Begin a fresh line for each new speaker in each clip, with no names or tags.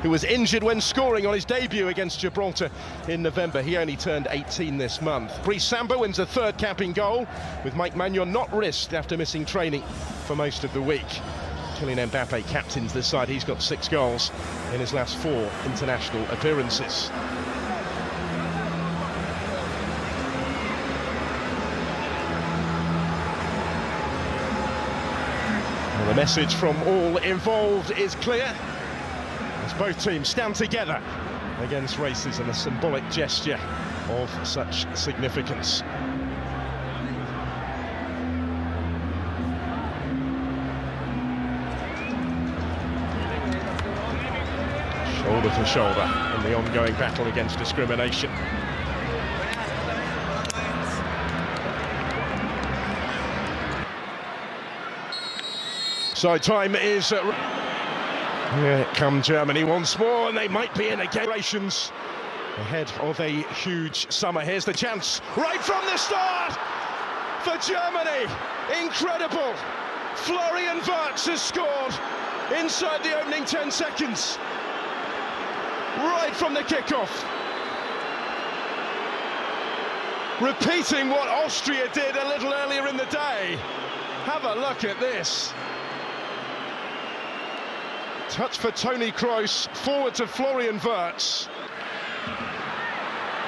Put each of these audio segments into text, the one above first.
who was injured when scoring on his debut against Gibraltar in November. He only turned 18 this month. Brice Samba wins a third cap in goal, with Mike Maignan not risked after missing training for most of the week. Kylian Mbappe captains the side. He's got 6 goals in his last 4 international appearances. Well, the message from all involved is clear, as both teams stand together against racism, a symbolic gesture of such significance. Shoulder to shoulder in the ongoing battle against discrimination. So time is... Here come Germany once more, and they might be in again. Ahead of a huge summer. Here's the chance right from the start for Germany. Incredible. Florian Wirtz has scored inside the opening 10 seconds. Right from the kickoff. Repeating what Austria did a little earlier in the day. Have a look at this. Touch for Toni Kroos, forward to Florian Wirtz.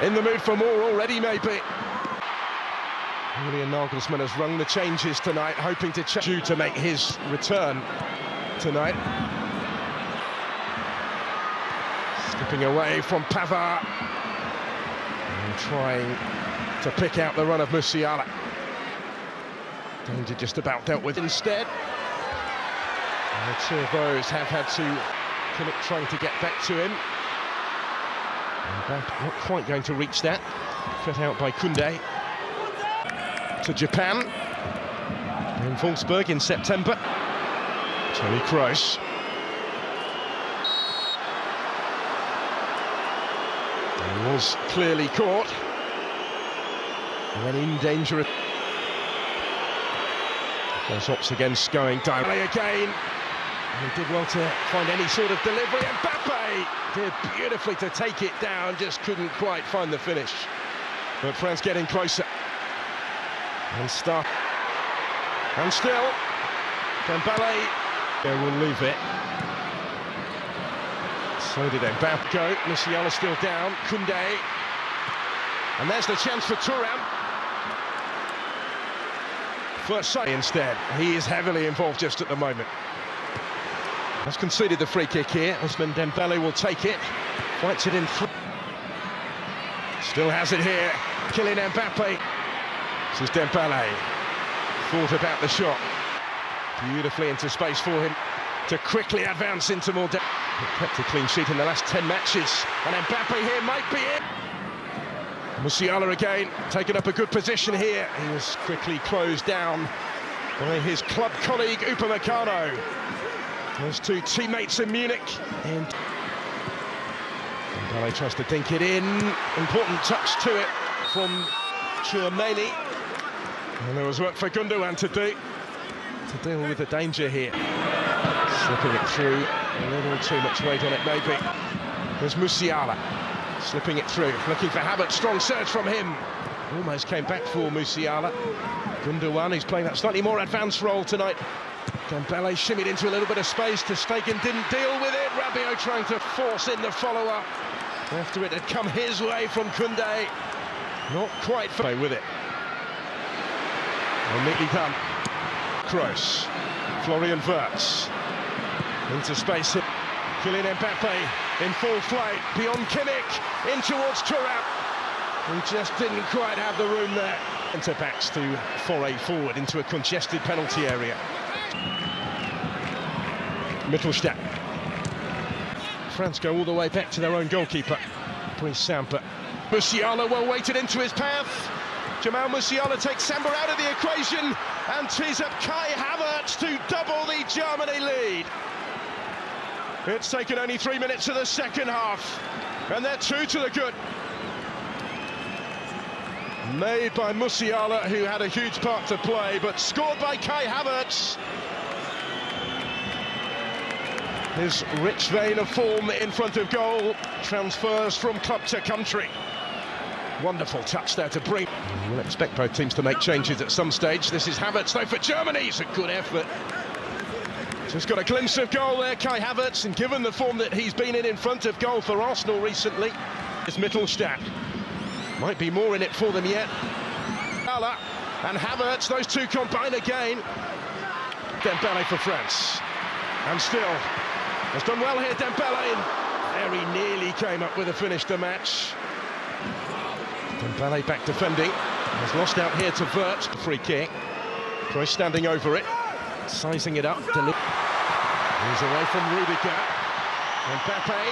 In the mood for more already, maybe. Julian Nagelsmann has rung the changes tonight, hoping to make his return tonight. Skipping away from Pavard. And trying to pick out the run of Musiala. Danger just about dealt with instead. And the two of those have had to commit trying to get back to him. Not quite going to reach that. Cut out by Koundé. To Japan. In Wolfsburg in September. Toni Kroos. He was clearly caught. And then in danger. Those ops against going directly again. And he did well to find any sort of delivery. Mbappe did beautifully to take it down, just couldn't quite find the finish. But France getting closer. And start. And still, Dembele will leave it. So did Mbappe go. Musiala still down. Koundé. And there's the chance for Thuram. First sight instead. He is heavily involved just at the moment. Has conceded the free kick here. Ousmane Dembele will take it. Fights it in. Still has it here. Kylian Mbappe. This is Dembele. Thought about the shot. Beautifully into space for him to quickly advance into more depth. Kept a clean sheet in the last 10 matches. And Mbappe here might be it. Musiala again, taking up a good position here. He was quickly closed down by his club colleague Upamecano. Those two teammates in Munich. And Dembele tries to dink it in. Important touch to it from Tchouaméni. And there was work for Gundogan to do to deal with the danger here. Slipping it through, a little too much weight on it maybe. There's Musiala. Slipping it through, looking for Havertz, strong surge from him. Almost came back for Musiala. Gundogan, who's playing that slightly more advanced role tonight. Dembele shimmied into a little bit of space. Ter Stegen didn't deal with it. Rabiot trying to force in the follow-up after it had come his way from Koundé. Not quite fair with it. Well, neatly done. Kroos, Florian Wirtz into space. Kylian Mbappe in full flight, beyond Kimmich, in towards Thuram. He just didn't quite have the room there. Centre-backs to foray forward into a congested penalty area. Mittelstadt. France go all the way back to their own goalkeeper, Brice Samba. Musiala well weighted into his path. Jamal Musiala takes Samba out of the equation and tees up Kai Havertz to double the Germany lead. It's taken only 3 minutes of the second half, and they're 2 to the good. Made by Musiala, who had a huge part to play, but scored by Kai Havertz. His rich vein of form in front of goal transfers from club to country. Wonderful touch there to bring. We'll expect both teams to make changes at some stage. This is Havertz though for Germany. It's a good effort. Just got a glimpse of goal there, Kai Havertz, and given the form that he's been in front of goal for Arsenal recently, it's Mittelstadt. Might be more in it for them yet. Musiala and Havertz, those two combine again. Dembele for France. And still, has done well here, Dembele. Very nearly came up with a finish to match. Dembele back defending. Has lost out here to Wirtz, free kick. Kroos standing over it, sizing it up. He's away from Rudiger. Mbappe.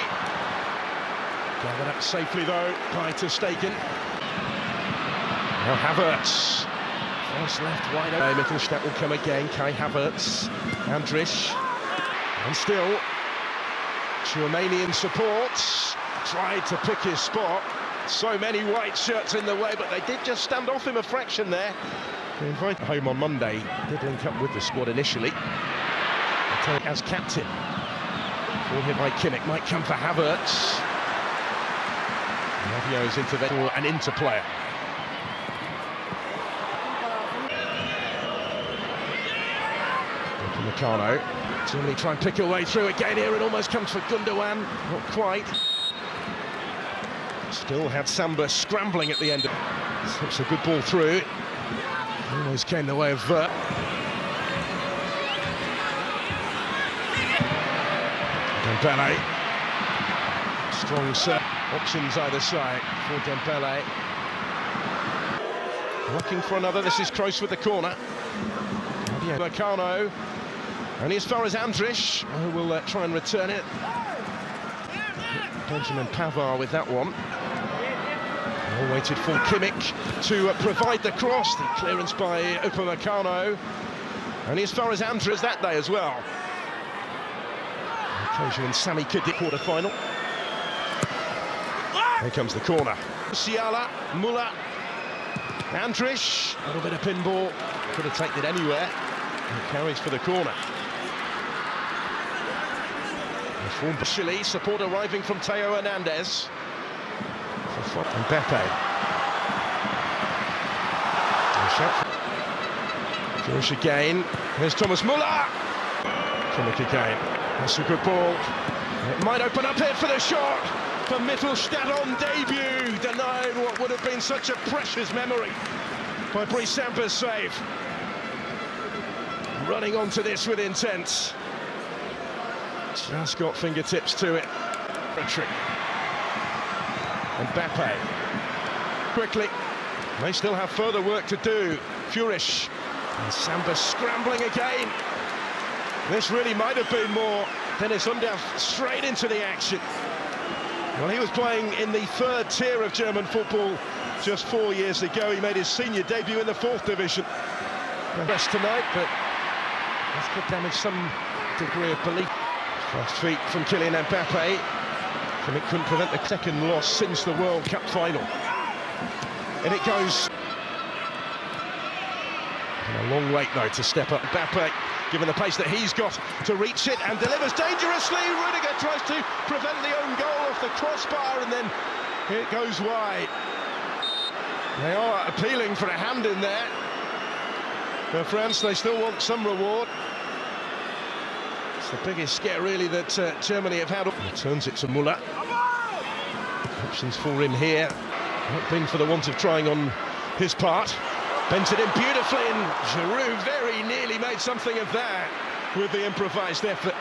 Gathered up safely though by Ter Stegen. Now Havertz. First left wide open. Mittelstadt will come again. Kai Havertz. Andrich. And still, Tchouaméni in support. Tried to pick his spot. So many white shirts in the way, but they did just stand off him a fraction there. They invited home on Monday. Did link up with the squad initially. As captain. Ball here by Kimmich. Might come for Havertz. Rabiot's intervention, an interplayer. Meccano. Germany try and pick a way through again here. It almost comes for Gundogan. Not quite. Still had Samba scrambling at the end. Slips a good ball through. Almost came the way of Wirtz. Dembele. Strong set. Options either side for Dembele. Looking for another. This is Kroos with the corner. Meccano. Only as far as Andrich, who will try and return it. Benjamin Pavard with that one. All waited for Kimmich to provide the cross. The clearance by Upamecano. Only as far as Andrich that day as well. Occasion in Sami Khedira quarter-final. Here comes the corner. Musiala, Müller, Andrich. A little bit of pinball. Could have taken it anywhere. And carries for the corner. Chile, support arriving from Theo Hernandez. Mbappe. Jewish again. Here's Thomas Müller. Kimmich again. That's a good ball. It might open up here for the shot for Mittelstadt on debut. Denied what would have been such a precious memory by Brice Samba's save. Running onto this with intent. Just got fingertips to it. Mbappe. Quickly. They still have further work to do. Führich. And Samba scrambling again. This really might have been more. Dennis Undav straight into the action. Well, he was playing in the third tier of German football just 4 years ago. He made his senior debut in the 4th division. Best tonight, but this could damage some degree of belief. Fast feet from Kylian Mbappe. And it couldn't prevent the second loss since the World Cup final. And it goes. And a long wait though to step up. Mbappe, given the pace that he's got to reach it, and delivers dangerously. Rudiger tries to prevent the own goal off the crossbar, and then it goes wide. They are appealing for a hand in there. For France, they still want some reward. It's the biggest scare really that Germany have had. Turns it to Müller. Options for him here. Not been for the want of trying on his part. Bent it in beautifully, and Giroud very nearly made something of that with the improvised effort.